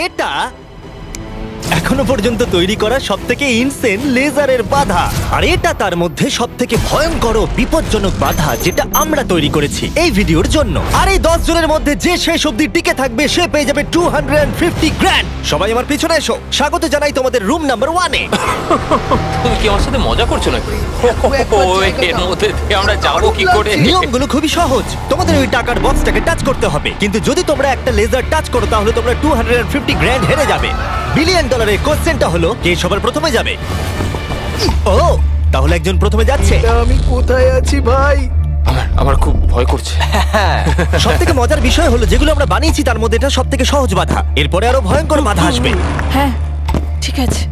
এটা এখনো পর্যন্ত তৈরি করা সবথেকে ইনসেন লেজারের বাধা, আর এটা তার মধ্যে সবথেকে ভয়ঙ্কর ও বিপজ্জনক বাধা যেটা আমরা তৈরি করেছি এই ভিডিওর জন্য। আর এই 10 জনের মধ্যে যে শেষ অবধি টিকে থাকবে সে পেয়ে যাবে 250 গ্র্যান্ড। সবাই আমার পিছনে এসো, স্বাগত জানাই তোমাদের রুম নাম্বার 1 এ। তুমি কি আমার সাথে মজা করছো নাকি? এর মধ্যে দিয়ে আমরা যাবো কি করে? নিয়মগুলো খুবই সহজ, তোমাদের ওই টাকার বক্সটাকে টাচ করতে হবে, কিন্তু যদি তোমরা একটা লেজার টাচ করো তাহলে তোমরা 250 গ্র্যান্ড হেরে যাবে। বিলিয়ন ডলারের কোশ্চেনটা হলো কে সবার প্রথমে যাবে। ও তাহলে একজন প্রথমে যাচ্ছে। আমি কোথায় আছি ভাই? আমার খুব ভয় করছে। সব থেকে মজার বিষয় হলো যেগুলো আমরা বানিয়েছি তার মধ্যে এটা সব থেকে সহজ বাধা, এরপরে আরো ভয়ঙ্কর বাধা আসবে। হ্যাঁ ঠিক আছে।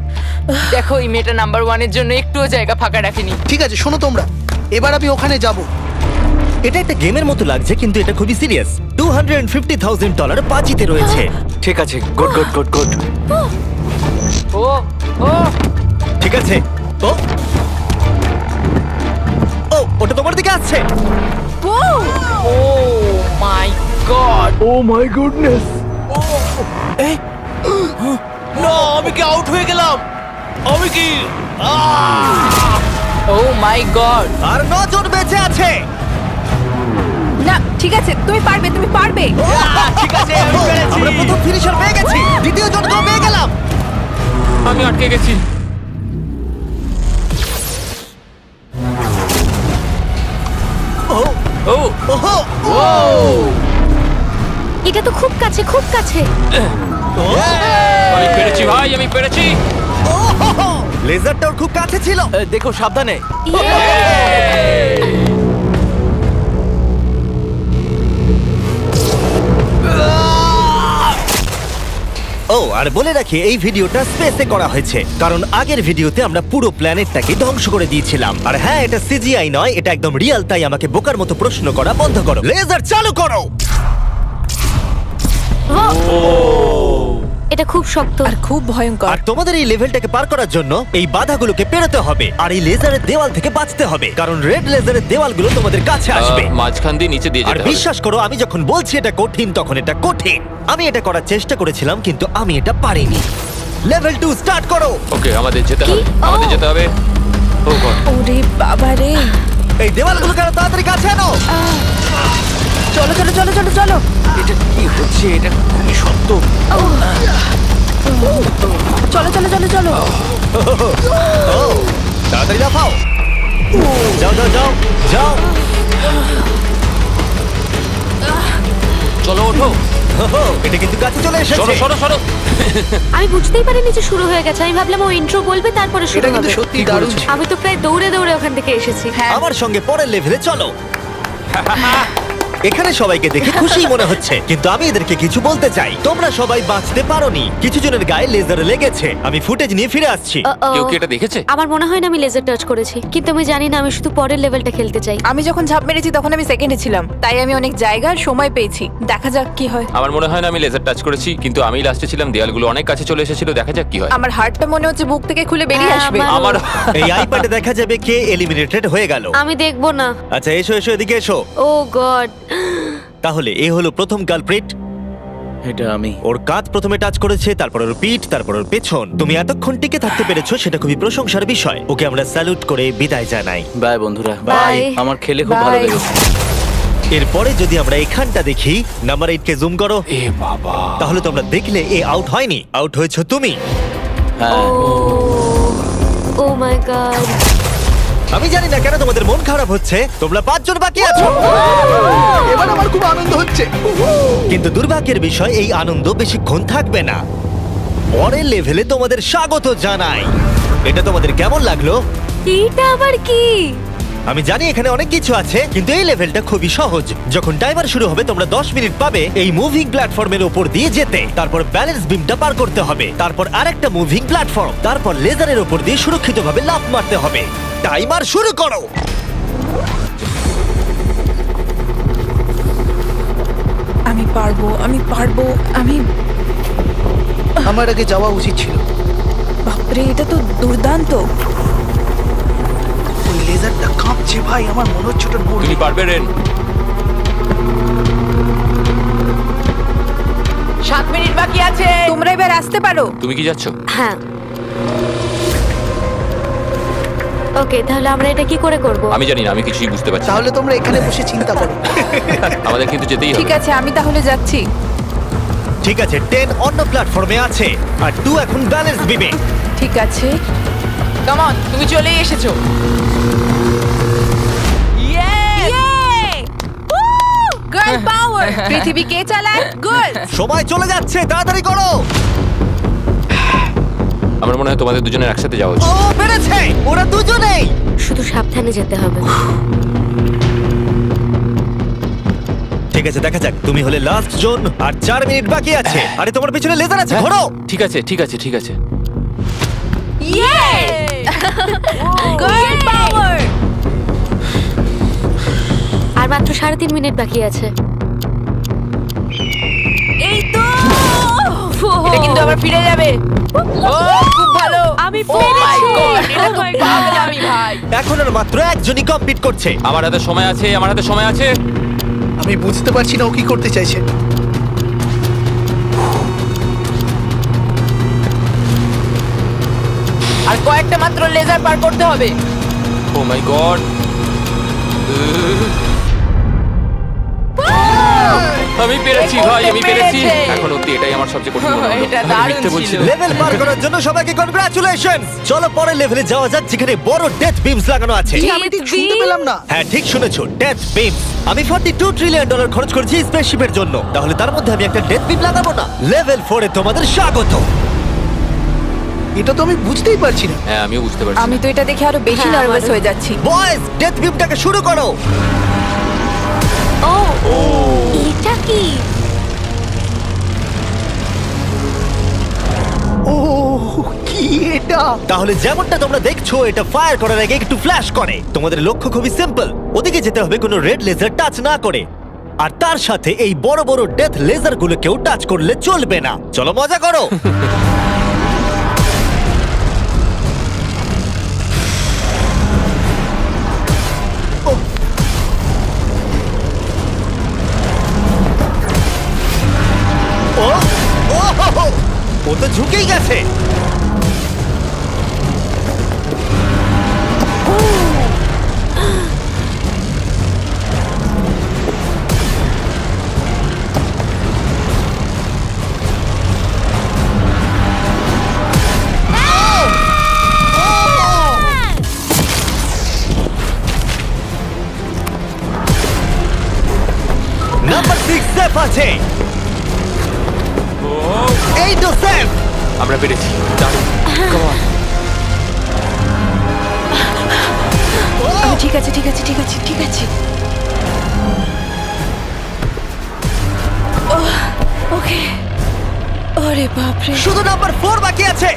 দেখো এই মেয়েটা নাম্বার 1 এর জন্য একটুও জায়গা ফাঁকা রাখেনি। ঠিক আছে শোনো তোমরা, এবার আমি ওখানে যাব। এটা একটা গেমের মতো লাগছে কিন্তু এটা খুবই সিরিয়াস। $250,000 বাজিতে রয়েছে। ঠিক আছে, good good good good. Oh oh ঠিক আছে। ও ও ওটা তোমার দিকে আসছে। Oh my god. Oh my goodness. না, আমি কি আউট হয়ে গেলাম? আমি কি? ও মাই গড। আর 9 জন বেঁচে আছে। না ঠিক আছে, তুমি পারবে তুমি পারবে। ঠিক আছে, আমরা প্রথম ফিনিশার পেয়ে গেছি, দ্বিতীয় জনকেও পেয়ে গেলাম। আমি আটকে গেছি। ও ও ওহো এটা তো খুব কাছে খুব কাছে। আমি পেরেছি ভাই, আমি পেরেছি। লেজারটা ওর খুব কাছে ছিল। দেখো সাবধানে। ও আর বলে রাখি এই ভিডিওটা স্পেসে করা হয়েছে কারণ আগের ভিডিওতে আমরা পুরো প্ল্যানেটটাকে ধ্বংস করে দিয়েছিলাম। আর হ্যাঁ, এটা সিজিআই নয়, এটা একদম রিয়েল, তাই আমাকে বোকার মতো প্রশ্ন করা বন্ধ করো। লেজার চালু করো। এটা খুব শক্ত আর খুব ভয়ঙ্কর। আর তোমাদের এই লেভেলটাকে পার করার জন্য এই বাধাগুলোকে পেরোতে হবে আর এই লেজারের দেওয়াল থেকে বাঁচতে হবে, কারণ রেড লেজারের দেওয়ালগুলো তোমাদের কাছে আসবে। মাঝখান দিয়ে নিচে দিয়ে আর যেতে হবে। বিশ্বাস করো, আমি যখন বলছি এটা কঠিন তখন এটা কঠিন। আমি এটা করার চেষ্টা করেছিলাম কিন্তু আমি এটা পারিনি। লেভেল 2 স্টার্ট করো। ওকে, আমাদের যেতে হবে, আমাদের যেতে হবে। ও গড, ওরে বাবা রে। এই দেওয়ালগুলো কেন তাড়াতাড়ি কাছে আনো। চলো চলো চলো চলো চলো। এটা কি হচ্ছে? এটা খুবই শক্ত। চলো চলো চলো চলো। ও তাড়াতাড়ি লাফাও। যাও যাও যাও যাও। চলো ওঠো। ওহো, এটা কিন্তু কাছে চলে সরো এসেছে। সরো সরো। আমি বুঝতেই পারিনি যে শুরু হয়ে গেছে। আমি ভাবলাম ও ইন্ট্রো বলবে তারপরে শুরু এটা কিন্তু হবে। সত্যি দারুণ ছিল। আমি তো প্রায় দৌড়ে দৌড়ে ওখান থেকে এসেছি। হ্যাঁ আমার সঙ্গে পরের লেভেলে চলো। এখানে সবাইকে দেখে খুশি মনে হচ্ছে কিন্তু আমি এদেরকে কিছু বলতে চাই। তোমরা সবাই বাঁচতে পারোনি, কিছু জনের গায়ে লেজার লেগেছে। আমি ফুটেজ নিয়ে ফিরে আসছি। Uh-oh. কেউ কি এটা দেখেছে? আমার মনে হয় না আমি লেজার টাচ করেছি, কিন্তু আমি জানি না, আমি শুধু পরের লেভেলটা খেলতে চাই। আমি যখন ঝাঁপ মেরেছি তখন আমি সেকেন্ডে ছিলাম, তাই আমি অনেক জায়গার সময় পেয়েছি। দেখা যাক কি হয়। আমার মনে হয় না আমি লেজার টাচ করেছি, কিন্তু আমি লাস্টে ছিলাম, দেয়ালগুলো অনেক কাছে চলে এসেছিল। দেখা যাক কি হয়। আমার হার্টটা মনে হচ্ছে বুক থেকে খুলে বেরিয়ে হ্যাঁ, আসবে। আমার- আমার এই আইপ্যাডে দেখা যাবে কে এলিমিনেটেড হয়ে গেল। আমি দেখবো না। আচ্ছা এসো এসো, এদিকে এসো। ও গড। তাহলে এ হলো প্রথম কালপ্রিট। এটা আমি। ওর কাঁধ প্রথমে টাচ করেছে, তারপর ওর পিঠ, তারপর ওর পেছন। তুমি এতক্ষণ টিকে থাকতে পেরেছো, সেটা খুবই প্রশংসার বিষয়। ওকে আমরা স্যালুট করে বিদায় জানাই। বাই বন্ধুরা। Bye. আমার খেলে খুব ভালো Bye. লেগেছে। এরপরে যদি আমরা এখানটা দেখি, নাম্বার 8 কে জুম করো। এ বাবা, তাহলে তোমরা দেখলে এ আউট হয়নি, আউট হয়েছো তুমি। হ্যাঁ, ও মাই গড। আমি জানি না কেন তোমাদের মন খারাপ হচ্ছে, তোমরা 5 জন বাকি আছো। এবার আমার খুব আনন্দ হচ্ছে। কিন্তু দুর্ভাগ্যের বিষয়, এই আনন্দ বেশিক্ষণ থাকবে না। পরের লেভেলে তোমাদের স্বাগত জানাই। এটা তোমাদের কেমন লাগলো? এটা আবার কি? আমি জানি এখানে অনেক কিছু আছে, কিন্তু এই লেভেলটা খুবই সহজ। যখন টাইমার শুরু হবে তোমরা 10 মিনিট পাবে এই মুভিং প্ল্যাটফর্মের উপর দিয়ে যেতে। তারপর ব্যালেন্স বিমটা পার করতে হবে, তারপর আরেকটা মুভিং প্ল্যাটফর্ম, তারপর লেজারের উপর দিয়ে সুরক্ষিতভাবে লাফ মারতে হবে। টাইমার শুরু করো। আমি পারবো আমি পারবো। আমি আমার আগে যাওয়া উচিত ছিল। বাপরে, এটা তো দুর্দান্ত। ওই লেজারটা কাঁপছে ভাই, আমার মনে হচ্ছে ওটা নড়বে। তুমি পারবে রেন। 7 মিনিট বাকি আছে। তোমরা এবার করতে পারো? তুমি কি যাচ্ছ? হ্যাঁ। ওকে, তাহলে আমরা এটা কি করে করব? আমি জানি না, আমি কিছুই বুঝতে পারছি না। তাহলে তোমরা এখানে বসে চিন্তা করো। আমাদের কিন্তু যেতেই হবে। ঠিক আছে, আমি তাহলে যাচ্ছি। ঠিক আছে, 10 অন্য প্ল্যাটফর্মে আছে আর 2 এখন ব্যালেন্স বিমে। ঠিক আছে, কাম অন, তুমি চলেই এসেছো। গার্ল পাওয়ার! পৃথিবী কে চালায়? গার্ল! সময় চলে যাচ্ছে, তাড়াতাড়ি করো। আমার মনে হয় তোমাদের দুজনের একসাথে যাওয়া উচিত। ও পেরেছে, ওরা দুজনেই। শুধু সাবধানে যেতে হবে। ঠিক আছে, দেখা যাক। তুমি হলে লাস্ট জোন আর 4 মিনিট বাকি আছে। আরে তোমার পিছনে লেজার আছে, ঘোরো। ঠিক আছে, ঠিক আছে, ঠিক আছে। গার্ল পাওয়ার! আর মাত্র 3.5 মিনিট বাকি আছে। এই তো! এটা কিন্তু আবার ফিরে যাবে। ও খুব ভালো। আমি Oh my পেরেছি। God, এটা তো Oh my God. পাগলামি ভাই। এখন আর মাত্র একজনই কমপ্লিট করছে। আমার হাতে সময় আছে, আমার হাতে সময় আছে। আমি বুঝতে পারছি না ও কি করতে চাইছে। আর কয়েকটা মাত্র লেজার পার করতে হবে। ও মাই গড। আমি পেরেছি ভাই, আমি পেরেছি। পেরেছে। এখন অব্দি এটাই আমার সবচেয়ে কঠিন মনে হলো। এটা আমি দারুণ মিথ্যে বলছি ছিল। না। লেভেল পার করার জন্য সবাইকে কনগ্রাচুলেশনস। চলো পরের লেভেলে যাওয়া যাক, যেখানে বড় ডেথ বিমস লাগানো আছে। কি, আমি ঠিক শুনতে পেলাম না। হ্যাঁ, ঠিক শুনেছো, ডেথ বিমস। আমি $42 ট্রিলিয়ন খরচ করেছি স্পেসশিপের জন্য, তাহলে তার মধ্যে আমি একটা ডেথ বিম লাগাবো না? লেভেল 4 এ তোমাদের স্বাগত। এটা তো আমি বুঝতেই পারছি না। হ্যাঁ, আমিও বুঝতে পারছি। আমি তো এটা দেখে আরো বেশি হ্যাঁ, নার্ভাস আমারও। হয়ে যাচ্ছি। বয়েজ, ডেথ বিমটাকে শুরু করো। ও এটা কি? ও কি এটা? তাহলে যেমনটা তোমরা দেখছো, এটা ফায়ার করার আগে একটু ফ্ল্যাশ করে। তোমাদের লক্ষ্য খুবই সিম্পল, ওদিকে যেতে হবে কোনো রেড লেজার টাচ না করে। আর তার সাথে এই বড় বড় ডেথ লেজার গুলোকেও টাচ করলে চলবে না। চলো মজা করো। ও ও হো হো, ও তো ঝুঁকেই গেছে। নাম্বার 6 সেফ আছে। এই তো সেফ। আমরা পেরেছি। দারুণ। Come on. ঠিক আছে, ঠিক আছে, ঠিক আছে, ঠিক আছে। ওকে। ওরে বাপরে। শুধু নাম্বার 4 বাকি আছে।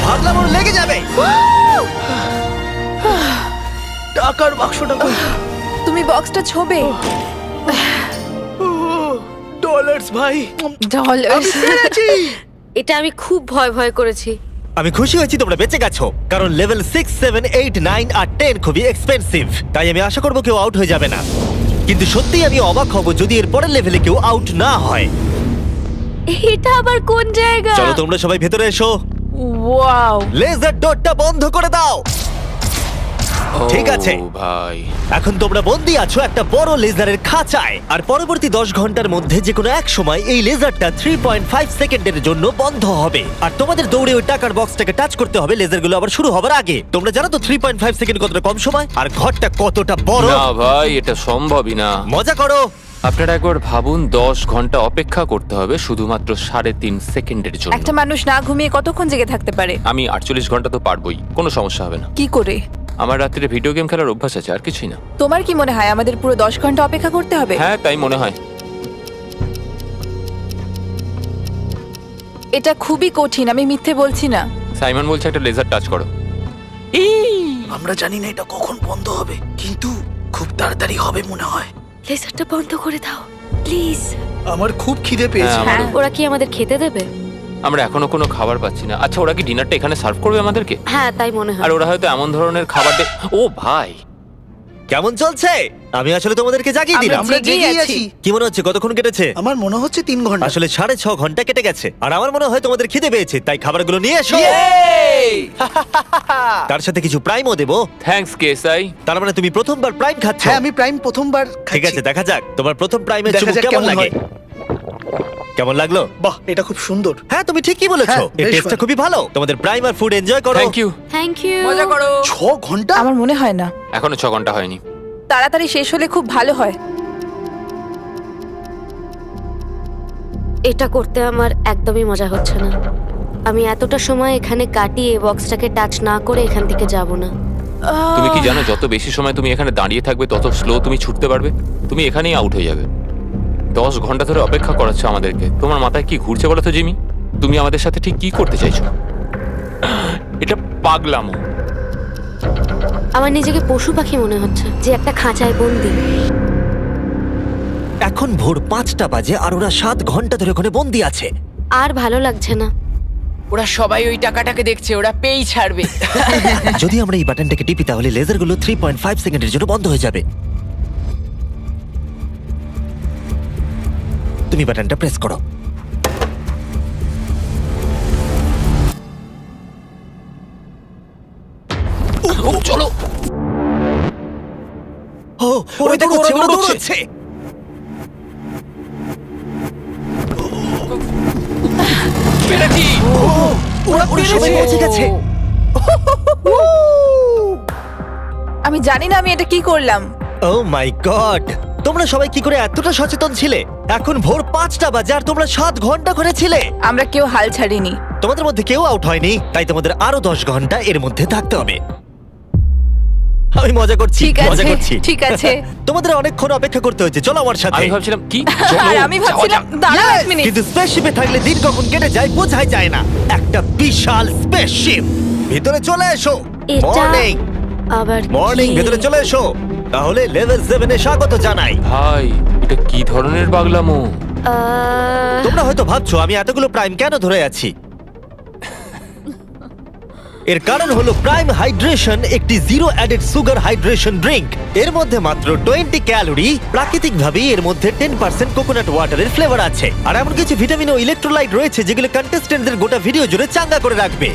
ভাবলাম ওর লেগে যাবে। টাকার বাক্সটা কই? তুমি বক্সটা ছোবে। ডলার্স ভাই। ডলার। পেরেছি। এটা আমি খুব ভয় ভয় করেছি। আমি খুশি হয়েছি তোমরা বেঁচে গেছো, কারণ লেভেল 6, 7, 8, 9 আর 10 খুবই এক্সপেন্সিভ। তাই আমি আশা করবো কেউ আউট হয়ে যাবে না। কিন্তু সত্যিই আমি অবাক হব যদি এর পরের লেভেলে কেউ আউট না হয়। এটা আবার কোন জায়গা? চলো তোমরা সবাই ভেতরে এসো। ওয়াও। লেজার ডটটা বন্ধ করে দাও। ঠিক আছে। ও ভাই। এখন তোমরা বন্দি আছো একটা বড় লেজারের খাঁচায়, আর পরবর্তী 10 ঘন্টার মধ্যে যে কোনো এক সময় এই লেজারটা 3.5 সেকেন্ডের জন্য বন্ধ হবে। আর তোমাদের দৌড়ে ওই টাকার বক্সটাকে টাচ করতে হবে লেজারগুলো আবার শুরু হবার আগে। তোমরা জানো তো 3.5 সেকেন্ড কতটা কম সময়, আর ঘরটা কতটা বড়। না ভাই, এটা সম্ভবই না। মজা করো। আপনারা একবার ভাবুন, 10 ঘন্টা অপেক্ষা করতে হবে শুধুমাত্র 3.5 সেকেন্ডের জন্য। একটা মানুষ না ঘুমিয়ে কতক্ষণ জেগে থাকতে পারে? আমি 48 ঘন্টা তো পারবোই, কোনো সমস্যা হবে না। কি করে? আমার রাত্রে ভিডিও গেম খেলার অভ্যাস আছে, আর কিছুই না। তোমার কি মনে হয় আমাদের পুরো 10 ঘন্টা অপেক্ষা করতে হবে? হ্যাঁ, তাই মনে হয়। এটা খুবই কঠিন, আমি মিথ্যে বলছি না। সাইমন বলছে একটা লেজার টাচ করো। আমরা জানি না এটা কখন বন্ধ হবে, কিন্তু খুব তাড়াতাড়ি হবে মনে হয়। লেজারটা বন্ধ করে দাও প্লিজ। আমার খুব খিদে পেয়েছে। হ্যাঁ, আমারও। ওরা কি আমাদের খেতে দেবে? আমরা এখনো কোনো খাবার পাচ্ছি না। আচ্ছা, ওরা কি ডিনারটা এখানে সার্ভ করবে আমাদেরকে? হ্যাঁ তাই মনে হয়। আর ওরা হয়তো এমন ধরনের খাবার ও ভাই, কেমন চলছে? আমি আসলে তোমাদেরকে জাগিয়ে দিলাম। আমরা জেগেই জেগেই আছি। আছি। কি মনে হচ্ছে কতক্ষণ কেটেছে? আমার মনে হচ্ছে 3 ঘন্টা। আসলে 6.5 ঘন্টা কেটে গেছে। আর আমার মনে হয় তোমাদের খিদে পেয়েছে, তাই খাবারগুলো নিয়ে এসো। তার সাথে কিছু প্রাইমও দেবো। থ্যাঙ্কস কেসাই। তার মানে তুমি প্রথমবার প্রাইম খাচ্ছ? হ্যাঁ, আমি প্রাইম প্রথমবার খাচ্ছি। ঠিক আছে, দেখা যাক তোমার প্রথম প্রাইমের দেখা চুমুক যাক কেমন কেমন লাগে। হয়। কেমন লাগলো? বাহ, এটা খুব সুন্দর। হ্যাঁ, তুমি ঠিকই বলেছো। হ্যাঁ, এর বেশ টেস্টটা ভালো। খুবই ভালো। তোমাদের প্রাইম আর ফুড এনজয় করো। Thank you. Thank you. মজা করো। 6 ঘন্টা? আমার মনে হয় না, এখনো 6 ঘন্টা হয়নি। তাড়াতাড়ি শেষ হলে খুব ভালো হয়। এটা করতে আমার একদমই মজা হচ্ছে না। আমি এতটা সময় এখানে কাটিয়ে বক্সটাকে টাচ না করে এখান থেকে যাব না। তুমি কি জানো যত বেশি সময় তুমি এখানে দাঁড়িয়ে থাকবে তত স্লো তুমি ছুটতে পারবে। তুমি এখানেই আউট হয়ে যাবে। 10 ঘন্টা ধরে অপেক্ষা করাচ্ছ আমাদেরকে। তোমার মাথায় কি ঘুরছে বলো তো জিমি? তুমি আমাদের সাথে ঠিক কি করতে চাইছো? এটা পাগলামো। আমার নিজেকে পশু পাখি মনে হচ্ছে, যে একটা খাঁচায় বন্দি। এখন ভোর 5টা বাজে আর ওরা 7 ঘন্টা ধরে ওখানে বন্দি আছে। আর ভালো লাগছে না। ওরা সবাই ওই টাকাটাকে দেখছে, ওরা পেই ছাড়বে। যদি আমরা এই বাটনটাকে টিপি তাহলে লেজারগুলো 3.5 সেকেন্ডের জন্য বন্ধ হয়ে যাবে। তুমি বাটনটা প্রেস করো। চলো। ও, ওরা দেখো, দৌড়চ্ছে, ওরা ওরা দৌড়চ্ছে। দৌড়চ্ছে। পেরেছি। ওরা সবাই পৌঁছে গেছে। আমি জানি না আমি এটা কি করলাম। ও মাই গড, তোমরা সবাই কি করে এতটা সচেতন ছিলে? এখন ভোর 5টা বাজে আর তোমরা 7 ঘন্টা করে ছিলে। আমরা কেউ হাল ছাড়িনি। তোমাদের মধ্যে কেউ আউট হয়নি, তাই তোমাদের আরো 10 ঘন্টা এর মধ্যে থাকতে হবে। আমি মজা করছি, ঠিক মজা আছে, করছি। ঠিক আছে। তোমাদের অনেকক্ষণ অপেক্ষা করতে হয়েছে, চলো আমার সাথে। আমি ভাবছিলাম কি আর আমি ভাবছিলাম দাঁড়াও এক মিনিট। কিন্তু স্পেসশিপে থাকলে দিন কখন কেটে যায় বোঝাই যায় না। একটা বিশাল স্পেসশিপ। ভিতরে চলে এসো। এটা মর্নিং, আবার মর্নিং, কি? ভিতরে চলে এসো। তাহলে লেভেল 7 এ স্বাগত জানাই। ভাই, এটা কি ধরনের পাগলামো? তোমরা হয়তো ভাবছো আমি এতগুলো প্রাইম কেন ধরে আছি। এর কারণ হলো প্রাইম হাইড্রেশন একটি zero added sugar hydration drink. এর মধ্যে মাত্র 20 ক্যালোরি। প্রাকৃতিকভাবেই এর মধ্যে 10% কোকোনাট ওয়াটারের ফ্লেভার আছে। আর এমন কিছু ভিটামিন ও ইলেকট্রোলাইট রয়েছে যেগুলো কন্টেস্টেন্টদের গোটা ভিডিও জুড়ে চাঙ্গা করে রাখবে।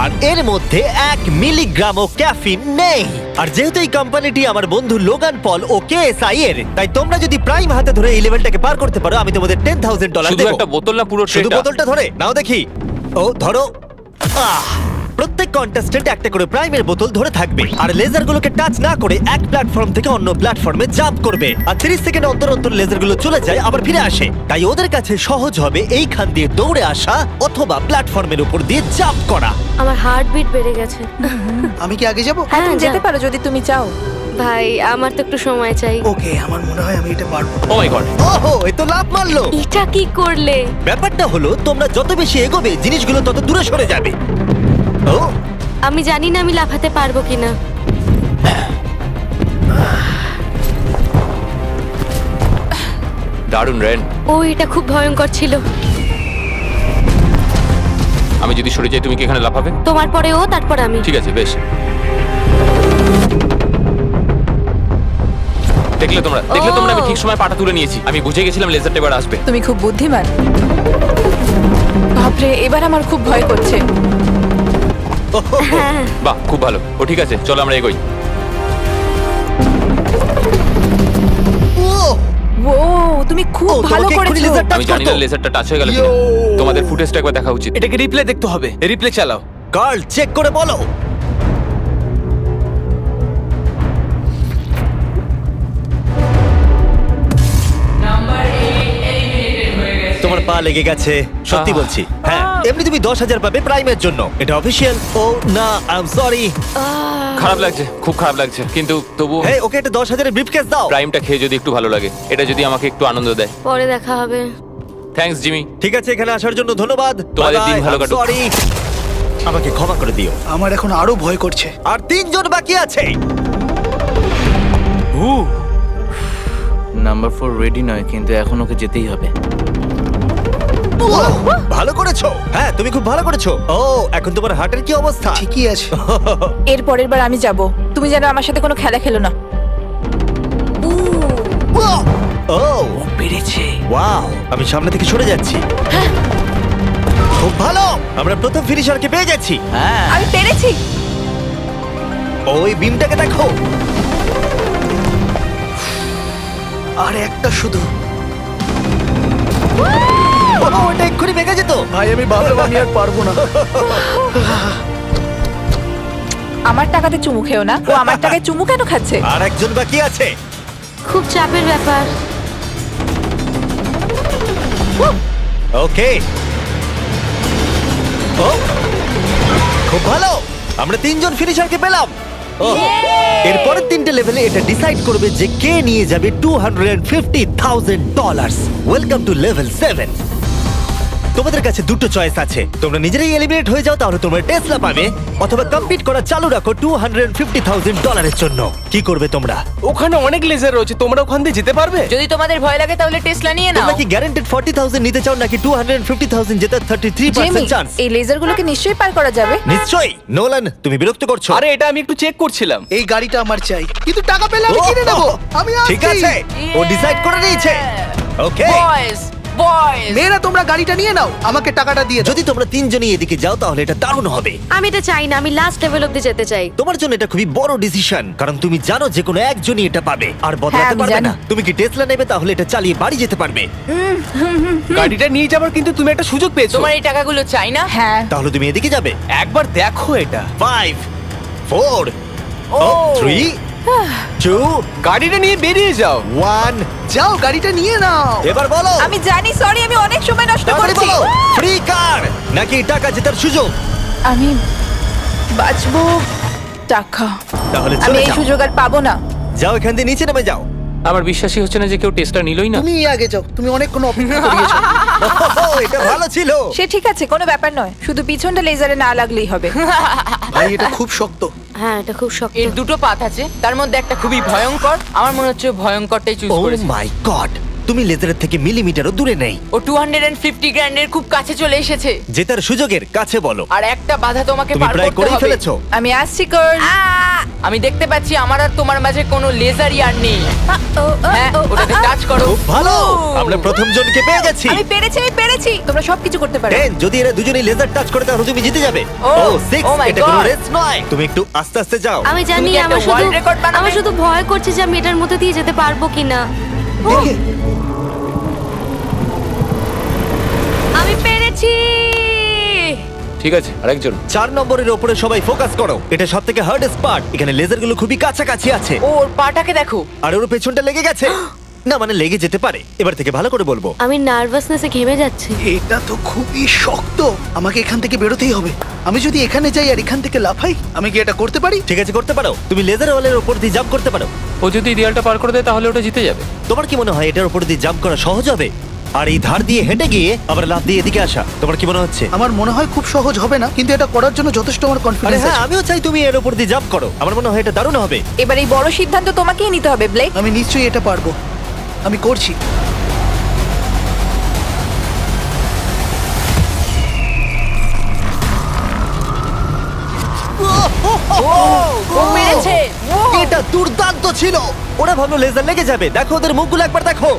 আর এর মধ্যে 1 মিলিগ্রামও ক্যাফিন নেই। আর যেহেতু এই কোম্পানিটি আমার বন্ধু লোগান পল ও কেএসআই এর, তাই তোমরা যদি প্রাইম হাতে ধরে এই লেভেলটাকে পার করতে পারো আমি তোমাদের $10,000 শুধু দেবো। একটা বোতল না পুরো শুধু ট্রেটা? বোতলটা ধরে নাও দেখি। ও ধরো। প্রত্যেক কন্টেস্টেন্ট একটা করে প্রাইমের বোতল ধরে থাকবে আর লেজারগুলোকে টাচ না করে এক প্ল্যাটফর্ম থেকে অন্য প্ল্যাটফর্মে জাম্প করবে। আর 30 সেকেন্ড অন্তর অন্তর লেজারগুলো চলে যায় আবার ফিরে আসে। তাই ওদের কাছে সহজ হবে এইখান দিয়ে দৌড়ে আসা অথবা প্ল্যাটফর্মের উপর দিয়ে জাম্প করা। আমার হার্টবিট বেড়ে গেছে। আমি কি আগে যাব? হ্যাঁ, তুমি যাও। যেতে পারো যদি তুমি চাও। ভাই আমার তো একটু সময় চাই। ওকে, আমার মনে হয় আমি এটা পারবো। ও মাই গড। ওহো, এ তো লাভ মারলো। এটা কি করলে? ব্যাপারটা হলো তোমরা যত বেশি এগোবে জিনিসগুলো তত দূরে সরে যাবে। ও, আমি জানি না আমি লাফাতে পারবো কিনা। দারুণ রেন। ও এটা খুব ভয়ঙ্কর ছিল। আমি যদি সরে যাই তুমি কি এখানে লাফাবে? তোমার পরে ও, তারপর আমি। ঠিক আছে, বেশ। দেখলে তোমরা আমি ঠিক সময় পাটা তুলে নিয়েছি। আমি বুঝে গেছিলাম লেজারটা এবার আসবে। তুমি খুব বুদ্ধিমান। বাপরে, এবার আমার খুব ভয় করছে। বাহ, খুব ভালো। ও ঠিক আছে, চলো আমরা এগোই। ও, তুমি খুব ও, ভালো তোমাকে এক্ষুনি করেছো। laser touch আমি জানি না করতো। লেজারটা টাচ হয়ে গেল কিনা। তোমাদের ফুটেজটা একবার দেখা উচিত। এটাকে রিপ্লে দেখতে হবে। রিপ্লে চালাও। কার্ল চেক করে বলো। তোমার পা লেগে গেছে, সত্যি বলছি। হ্যাঁ, এমনি তুমি 10,000 পাবে প্রাইমের জন্য, এটা অফিশিয়াল। ও না, আই এম সরি। খারাপ লাগছে, খুব খারাপ লাগছে, কিন্তু তবু হ্যাঁ, ওকে একটা 10,000 এর ব্রিফকেস দাও। প্রাইমটা খেয়ে যদি একটু ভালো লাগে, এটা যদি আমাকে একটু আনন্দ দেয়। পরে দেখা হবে। Thanks Jimmy. ঠিক আছে, এখানে আসার জন্য ধন্যবাদ। তোমাদের দিন ভালো কাটুক। সরি, আমাকে ক্ষমা করে দিও। আমার এখন আরো ভয় করছে। আর 3 জন বাকি আছে। নাম্বার 4 রেডি নয়, কিন্তু এখন ওকে যেতেই হবে। ভালো করেছো। হ্যাঁ, তুমি খুব ভালো করেছো। ও, এখন তোমার হার্টের কি অবস্থা? ঠিকই আছে। এর পরের বার আমি যাব, তুমি যেন আমার সাথে কোনো খেলা খেলো না। ও, পেরেছে। ওয়াও, আমি সামনে থেকে সরে যাচ্ছি। খুব ভালো, আমরা প্রথম ফিনিশারকে পেয়ে যাচ্ছি। হ্যাঁ, আমি পেরেছি। ওই বিমটাকে দেখো। আর একটা শুধু। ওটা এক্ষুনি ভেঙে যেত। ভাই আমি ভাবলাম আমি আর পারবো না। আমার টাকাতে চুমু খেও না। ও আমার টাকায় চুমু কেন খাচ্ছে? আর একজন বাকি আছে। খুব চাপের ব্যাপার। ওকে, ও খুব ভালো, আমরা তিনজন ফিনিশারকে পেলাম। ও, এরপরের তিনটে লেভেলে এটা ডিসাইড করবে যে কে নিয়ে যাবে $250,000। Welcome to level 7। তোমাদের কাছে দুটো চয়েস আছে, তোমরা নিজেরাই এলিমিনেট হয়ে যাও তাহলে তোমরা টেসলা পাবে, অথবা কম্পিট করা চালু রাখো $250,000 জন্য। কি করবে তোমরা? ওখানে অনেক লেজার রয়েছে, তোমরা ওখান দিয়ে যেতে পারবে? যদি তোমাদের ভয় লাগে তাহলে টেসলা নিয়ে নাও। তোমরা কি গ্যারান্টেড 40,000 নিতে চাও নাকি 250,000 জেতার 33% চান্স? এই লেজারগুলোকে নিশ্চয়ই পার করা যাবে। নিশ্চয়ই। নোলান, তুমি বিরক্ত করছো। আরে এটা আমি একটু চেক করছিলাম। এই গাড়িটা আমার চাই, কিন্তু টাকা পেলে আমি কিনে নেবো। আমি ঠিক আসছি। আছে, ও ডিসাইড করে নিয়েছে। ওকে, বয়েজ বয়েজ, মেয়েরা তোমরা গাড়িটা নিয়ে নাও, আমাকে টাকাটা দিয়ে দাও। যদি তোমরা তিনজনই এদিকে যাও তাহলে এটা দারুণ হবে। আমি এটা চাই না, আমি লাস্ট লেভেল অব্দি যেতে চাই। তোমার জন্য এটা খুবই বড় ডিসিশন, কারণ তুমি জানো যে কোনো একজনই এটা পাবে আর বদলাতে আমি পারবে জানি। না। তুমি কি টেসলা নেবে তাহলে এটা চালিয়ে বাড়ি যেতে পারবে। গাড়িটা নিয়ে যাবার কিন্তু তুমি একটা সুযোগ পেয়েছো। তোমার এই টাকাগুলো চাই না? হ্যাঁ, তাহলে তুমি এদিকে যাবে। একবার দেখো এটা। 5 4 3 2 গাড়িটা নিয়ে বেরিয়ে যাও। 1। যাও গাড়িটা নিয়ে নাও। এবার বলো, আমি জানি, সরি, আমি অনেক সময় নষ্ট তাড়াতাড়ি করেছি। বলো, ফ্রি কার নাকি টাকা জেতার সুযোগ? আমি বাঁচবো টাকা। তাহলে আমি চলে এই যাও। সুযোগ আর পাবো না। যাও এখান দিয়ে নিচে নেমে যাও। আমার বিশ্বাসই হচ্ছে না যে কেউ টেস্টটা নিলই না। তুমি আগে যাও, তুমি অনেকক্ষণ অপেক্ষা করিয়েছো। এটা ভালো ছিল। সে ঠিক আছে, কোনো ব্যাপার নয়, শুধু পিছনটা লেজারে না লাগলেই হবে। ভাই এটা খুব শক্ত। হ্যাঁ, এটা খুব শক্ত। এর দুটো পাত আছে, তার মধ্যে একটা খুবই ভয়ঙ্কর। আমার মনে হচ্ছে ও ভয়ঙ্করটাই চুজ ও করেছে। মাই গড, তুমি লেজারের থেকে মিলিমিটারও দূরে নেই। ও 250 গ্র্যান্ডের খুব কাছে চলে এসেছে। জেতার সুযোগের কাছে বলো। আর একটা বাধা তোমাকে তুমি পার প্রায় করতে করেই হবে। ফেলেছো। আমি আসছি কর। আমি দেখতে পাচ্ছি আমার আর তোমার মাঝে কোনো লেজারই আর নেই। হ্যাঁ, ওটাতে টাচ করো। খুব ভালো, আমরা প্রথম জনকে পেয়ে গেছি। আমি পেরেছি। তোমরা সবকিছু করতে পারো। 10, যদি এরা দুজনেই লেজার টাচ করে তাহলে তুমি জিতে যাবে। ও, ও 6, oh my এটা কোনো God. রেস নয়। তুমি একটু আস্তে আস্তে যাও। আমি তুমি জানি, কি একটা আমার শুধু world record বানাবে? আমার শুধু ভয় করছে যে আমি এটার মধ্যে দিয়ে যেতে পারবো কিনা। দেখে আমি পেরেছি। ঠিক আছে, আরেকজন। 4 নম্বরের উপরে সবাই ফোকাস করো। এটা সবথেকে হার্ডেস্ট পার্ট। এখানে লেজারগুলো খুবই কাছাকাছি আছে ও, ওর পাটাকে দেখো। আর ওর পেছনটা লেগে গেছে। না মানে লেগে যেতে পারে। এবার থেকে ভালো করে বলবো। আমি নার্ভাসনেসে ঘেমে যাচ্ছি। এটা তো খুবই শক্ত, আমাকে এখান থেকে বেরোতেই হবে। আমি যদি এখানে যাই আর এখান থেকে লাফাই, আমি কি এটা করতে পারি? ঠিক আছে, করতে পারো। তুমি লেজার ওয়ালের উপর দিয়ে জাম্প করতে পারো। ও যদি এই দেয়ালটা পার করে দেয় তাহলে ওটা জিতে যাবে। তোমার কি মনে হয় এটার উপর দিয়ে জাম্প করা সহজ হবে? আর এই ধার দিয়ে হেঁটে গিয়ে আবার লাফ দিয়ে এদিকে আসা, তোমার কি মনে হচ্ছে? আমার মনে হয় খুব সহজ হবে না, কিন্তু এটা করার জন্য যথেষ্ট আমার আরে কনফিডেন্স হ্যাঁ, আছে। আমিও চাই তুমি এর উপর দিয়ে জাম্প করো। আমার মনে হয় এটা দারুণ হবে। এবার এই বড় সিদ্ধান্ত তোমাকেই নিতে হবে, ব্লেক। আমি নিশ্চয়ই এটা পারবো, আমি করছি। ও পেরেছে। এটা দুর্দান্ত ছিল। ওরা ভাবলো লেজার লেগে যাবে। দেখো ওদের মুখগুলো একবার দেখো।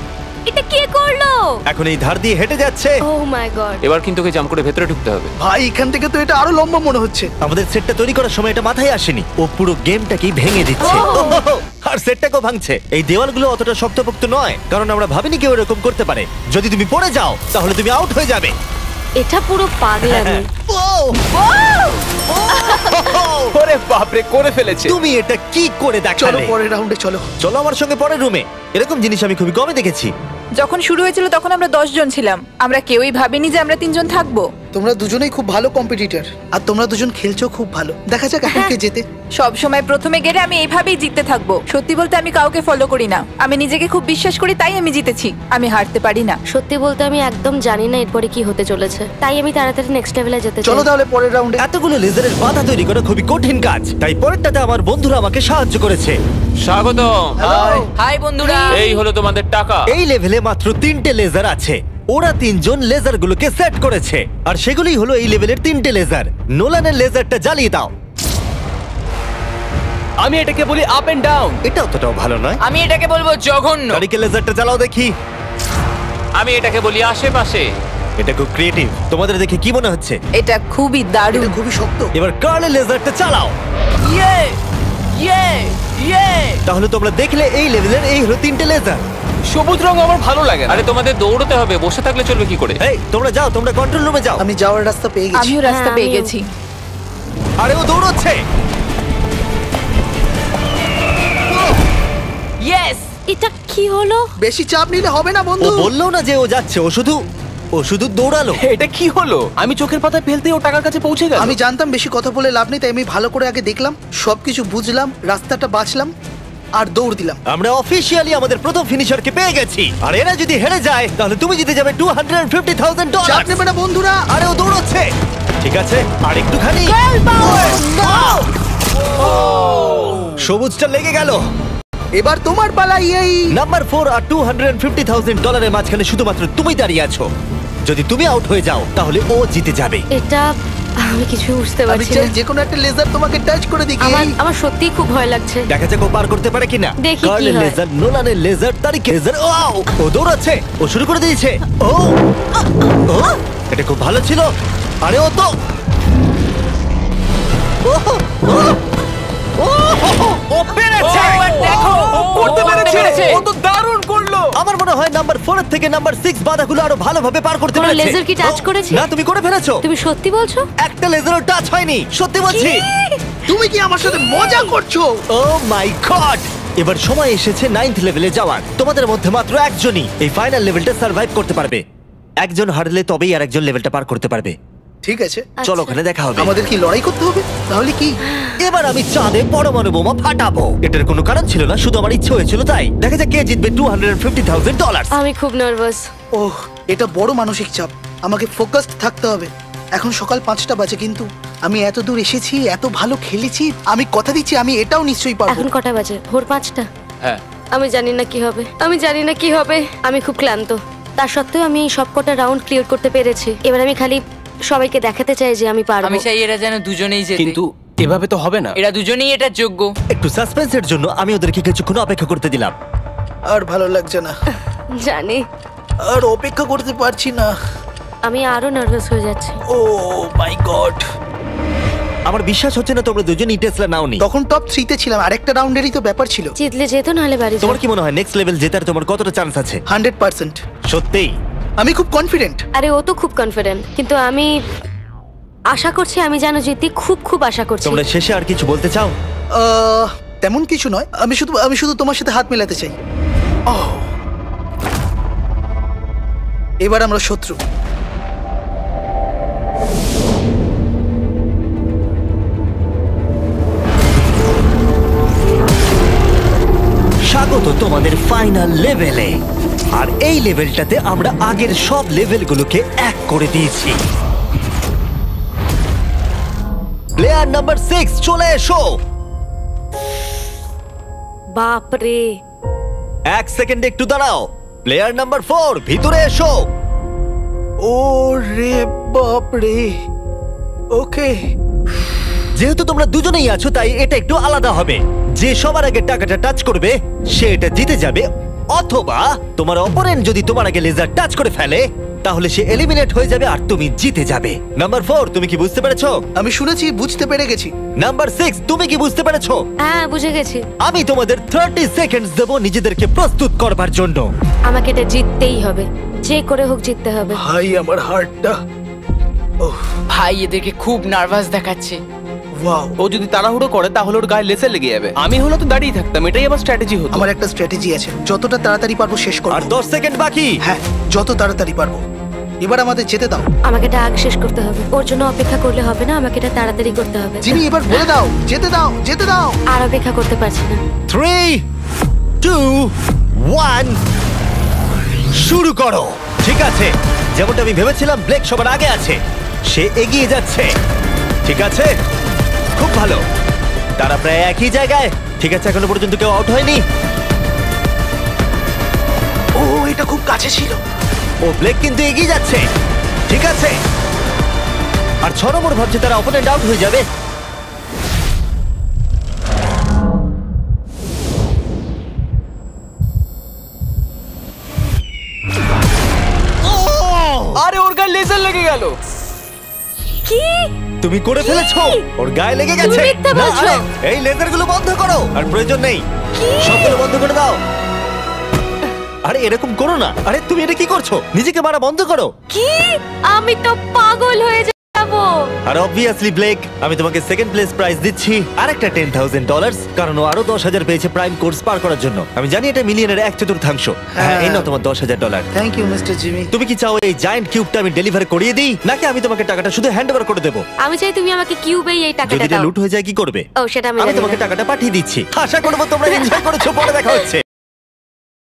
এটা কে করলো? এখন এই ধার দিয়ে হেঁটে যাচ্ছে। ও মাই গড। এবার কিন্তু ওকে জাম্প করে ভেতরে ঢুকতে হবে। ভাই এখান থেকে তো এটা আরো লম্বা মনে হচ্ছে। আমাদের সেটটা তৈরি করার সময় এটা মাথায় আসেনি। ও পুরো গেমটাকেই ভেঙে দিচ্ছে। আর সেটটাকেও ভাঙছে। এই দেওয়ালগুলো অতটা শক্তপোক্ত নয়, কারণ আমরা ভাবিনি কেউ এরকম করতে পারে। যদি তুমি পড়ে যাও তাহলে তুমি আউট হয়ে যাবে। এটা পুরো পাগলামি। ওরে বাপরে, করে ফেলেছে। তুমি এটা কি করে চলো দেখালে? পরের রাউন্ডে চলো। চলো আমার সঙ্গে পরের রুমে। এরকম জিনিস আমি খুবই কমই দেখেছি। যখন শুরু হয়েছিল তখন আমরা 10 জন ছিলাম। আমরা কেউই ভাবিনি যে আমরা 3 জন থাকবো। তোমরা দুজনেই খুব ভালো কম্পিটিটর, আর তোমরা দুজন খেলছো খুব ভালো। দেখা যাক এখন কে জেতে। সব সময় প্রথমে গেলে আমি এইভাবেই জিততে থাকবো। সত্যি বলতে আমি কাউকে ফলো করি না, আমি নিজেকে খুব বিশ্বাস করি, তাই আমি জিতেছি। আমি হারতে পারি না। সত্যি বলতে আমি একদম জানি না এরপরে কি হতে চলেছে, তাই আমি তাড়াতাড়ি নেক্সট লেভেলে যেতে চাই। চলো তাহলে পরের রাউন্ডে। এতগুলো লেজারের বাধা তৈরি করা খুবই কঠিন কাজ, তাই পরেরটাতে আমার বন্ধুরা আমাকে সাহায্য করেছে। স্বাগতম। হাই বন্ধুরা। এই হলো তোমাদের টাকা। এই লেভেলে মাত্র 3টে লেজার আছে। ওরা 3জন লেজারগুলোকে সেট করেছে, আর সেগুলোই হলো এই লেভেলের 3টে লেজার। নোলানের লেজারটা জ্বালিয়ে দাও। আমি এটাকে বলি আপ এন্ড ডাউন। এটা অতটাও ভালো নয়। আমি এটাকে বলবো জঘন্য। কারিকে লেজারটা জ্বালাও দেখি। আমি এটাকে বলি আশেপাশে। এটা খুব ক্রিয়েটিভ। তোমাদের দেখে কি মনে হচ্ছে? এটা খুবই এটা দারুণ। খুবই শক্ত। এবার কার্লের লেজারটা চালাও। ইয়ে ইয়ে ইয়ে। তাহলে তোমরা দেখলে এই লেভেলের এই হলো 3টে লেজার। সবুজ রং আমার ভালো লাগে না। আরে তোমাদের দৌড়তে হবে, বসে থাকলে চলবে কি করে? এই তোমরা যাও, তোমরা কন্ট্রোল রুমে যাও। আমি যাওয়ার রাস্তা পেয়ে গেছি। আমিও রাস্তা হ্যাঁ, পেয়ে আমিও। গেছি। আরে ও দৌড়চ্ছে। ইয়েস। এটা কি হলো? বেশি চাপ নিলে হবে না ও বন্ধু। বললো না যে ও যাচ্ছে, ও শুধু দৌড়ালো। এটা কি হলো? আমি চোখের পাতায় ফেলতে ও টাকার কাছে পৌঁছে গেল। আমি জানতাম বেশি কথা বলে লাভ নেই, তাই আমি ভালো করে আগে দেখলাম, সবকিছু বুঝলাম, রাস্তাটা বাঁচলাম আর দৌড় দিলাম। আমরা অফিসিয়ালি আমাদের প্রথম ফিনিশারকে পেয়ে গেছি, আর এরা যদি হেরে যায় তাহলে তুমি জিতে যাবে $250,000। চাপ নেবে না বন্ধুরা। আরে ও দৌড়চ্ছে। ঠিক আছে, আর একটুখানি। সবুজটা লেগে গেল। এবার তোমার পালা। এই নাম্বার 4 আর $250,000 মাঝখানে শুধুমাত্র তুমি দাঁড়িয়ে আছো। যদি তুমি আউট হয়ে যাও তাহলে ও জিতে যাবে। এটা আমি কিছু বুঝতে আমি পারছি চাই না। যে কোনো একটা লেজার তোমাকে টাচ করে দিই। আমার সত্যিই খুব ভয় লাগছে। দেখা যাক ও পার করতে পারে কিনা। দেখি কি কার্লের হয়। লেজার, নোলানের লেজার, তারিকের লেজার। ও দৌড়াচ্ছে, ও শুরু করে দিয়েছে। ও ও, এটা খুব ভালো ছিল। আরে ও তো ও পেরেছে। দেখো ও করতে পেরেছে। ও তো দারুণ করলো। আমার মনে হয় নাম্বার 4 থেকে নাম্বার 6 বাধাগুলো আরো ভালোভাবে পার করতে তোমার পেরেছে। লেজার কি টাচ করেছে? না, তুমি করে ফেলেছো। তুমি সত্যি বলছো? একটা লেজারও টাচ হয়নি, সত্যি বলছি। তুমি কি আমার সাথে মজা করছো? ও মাই গড! এবার সময় এসেছে 9th লেভেলে যাওয়ার। তোমাদের মধ্যে মাত্র একজনই এই ফাইনাল লেভেলটা সার্ভাইভ করতে পারবে। একজন হারলে তবেই আর একজন লেভেলটা পার করতে পারবে। ঠিক আছে, চলো ওখানে দেখা হবে। আমাদের কি লড়াই করতে হবে? তাহলে কি? এবার আমি চাঁদে পরমাণু বোমা ফাটাবো। এটার কোনো কারণ ছিল না, শুধু আমার ইচ্ছে হয়েছিল তাই। দেখা যাক কে জিতবে $250,000। আমি খুব নার্ভাস। ওহ, এটা বড় মানসিক চাপ। আমাকে ফোকাসড থাকতে হবে। এখন সকাল 5টা বাজে, কিন্তু আমি এত দূর এসেছি, এত ভালো খেলেছি। আমি কথা দিচ্ছি আমি এটাও নিশ্চয়ই পারবো। এখন কটা বাজে? ভোর 5টা। হ্যাঁ। আমি জানি না কি হবে, আমি খুব ক্লান্ত। তা সত্ত্বেও আমি এই সবকটা রাউন্ড ক্লিয়ার করতে পেরেছি। এবার আমি খালি সবাইকে দেখাতে চাই যে আমি পারবো। আমি চাই এরা যেন দুজনেই জেতে। কিন্তু এভাবে তো হবে না। এরা দুজনেই এটার যোগ্য। একটু সাসপেন্সের জন্য আমি ওদেরকে কিছুক্ষণ অপেক্ষা করতে দিলাম। আর ভালো লাগছে না, জানি। আর অপেক্ষা করতে পারছি না। আমি আরো নার্ভাস হয়ে যাচ্ছি। ও মাই গড! আমার বিশ্বাস হচ্ছে না তোমরা দুজনই টেসলা নাওনি। তখন টপ 3 তে ছিলাম, আরেকটা রাউন্ডেরই তো ব্যাপার ছিল। জিতলে যেত, নাহলে বাড়ি তোমার যাও। কি মনে হয় নেক্সট লেভেল জেতার তোমার কতটা চান্স আছে? 100%। সত্যিই? আমি খুব কনফিডেন্ট। আরে ও তো খুব কনফিডেন্ট, কিন্তু আমি আশা করছি আমি যেন জিতি। খুব আশা করছি। তোমরা শেষে আর কিছু বলতে চাও? তেমন কিছু নয়, আমি শুধু তোমার সাথে হাত মেলাতে চাই। এবার আমরা শত্রু। স্বাগত তোমাদের ফাইনাল লেভেলে। আর এই লেভেলটাতে আমরা আগের সব লেভেলগুলোকে এক করে দিয়েছি। প্লেয়ার নাম্বার 6 চলে এসো। বাপরে, 1 সেকেন্ড একটু দাঁড়াও। প্লেয়ার নাম্বার 4 ভিতরে এসো। ও রে বাপ রে। ওকে, যেহেতু তোমরা দুজনেই আছো তাই এটা একটু আলাদা হবে। যে সবার আগে টাকাটা টাচ করবে সে এটা জিতে যাবে, অথবা তোমার অপোনেন্ট যদি তোমার আগে লেজার টাচ করে ফেলে তাহলে সে এলিমিনেট হয়ে যাবে আর তুমি জিতে যাবে। নাম্বার 4 তুমি কি বুঝতে পেরেছো? আমি শুনেছি, বুঝতে পেরে গেছি। নাম্বার 6 তুমি কি বুঝতে পেরেছো? হ্যাঁ বুঝে গেছি। আমি তোমাদের 30 সেকেন্ডস দেব নিজেদেরকে প্রস্তুত করবার জন্য। আমাকে এটা জিততেই হবে, যে করে হোক জিততে হবে। ভাই আমার হার্টটা। ওহ ভাই এদেরকে খুব নার্ভাস দেখাচ্ছে। ওয়াও। ও যদি তাড়াহুড়ো করে তাহলে ওর গায়ে লেসে লেগে যাবে। আমি হলো তো দাঁড়িয়ে থাকতাম, এটাই আমার স্ট্র্যাটেজি হতো। আমার একটা স্ট্র্যাটেজি আছে, যতটা তাড়াতাড়ি পারবো শেষ করব। আর 10 সেকেন্ড বাকি। হ্যাঁ, যত তাড়াতাড়ি পারবো। এবার আমাদের যেতে দাও। আমাকে এটা আগে শেষ করতে হবে। ওর জন্য অপেক্ষা করলে হবে না, আমাকে এটা তাড়াতাড়ি করতে হবে। জিমি এবার বলে দাও, যেতে দাও, যেতে দাও। আর অপেক্ষা করতে পারছি না। 3, 2, 1 শুরু করো। ঠিক আছে, যেমনটা আমি ভেবেছিলাম ব্লেক সবার আগে আছে, সে এগিয়ে যাচ্ছে। ঠিক আছে, খুব ভালো। তারা প্রায় একই জায়গায়। ঠিক আছে, এখনো পর্যন্ত কেউ আউট হয়নি। ও এটা খুব কাছে ছিল। ও ব্লেক কিন্তু এগিয়ে যাচ্ছে। ঠিক আছে, আর 6 নম্বর ভাবছে তারা অপোনেন্ট আউট হয়ে যাবে। আরে ওর গায়ে লেজার লেগে গেল। কি? তুমি করে ফেলেছো, ওর গায়ে লেগে গেছে। তুমি মিথ্যে না, বলছো। আরে, এই লেজারগুলো বন্ধ করো, আর প্রয়োজন নেই, সবগুলো বন্ধ করে দাও। আরে এরকম করো না। আরে তুমি এটা কি করছো? নিজেকে মারা বন্ধ করো। কি? আমি তো পাগল হয়ে যাব। আর অবভিয়াসলি ব্লেক, আমি তোমাকে সেকেন্ড প্লেস প্রাইজ দিচ্ছি আর একটা $10,000, কারণ ও আরো 10,000 পেয়েছে প্রাইম কোর্স পার করার জন্য। আমি জানি এটা মিলিয়নের 1/4। হ্যাঁ, এই নাও তোমার $10,000। Thank you mister Jimmy. তুমি কি চাও এই জায়ান্ট কিউবটা আমি ডেলিভার করিয়ে দিই, নাকি আমি তোমাকে টাকাটা শুধু হ্যান্ড ওভার করে দেবো? আমি চাই তুমি আমাকে কিউবেই এই যদি টাকাটা এটা দাও। লুট হয়ে যায় কি করবে? ও সেটা আমি আমি জানি তোমাকে না। টাকাটা পাঠিয়ে দিচ্ছি। আশা করবো তোমরা এনজয় করেছো। পরে দেখা হচ্ছে।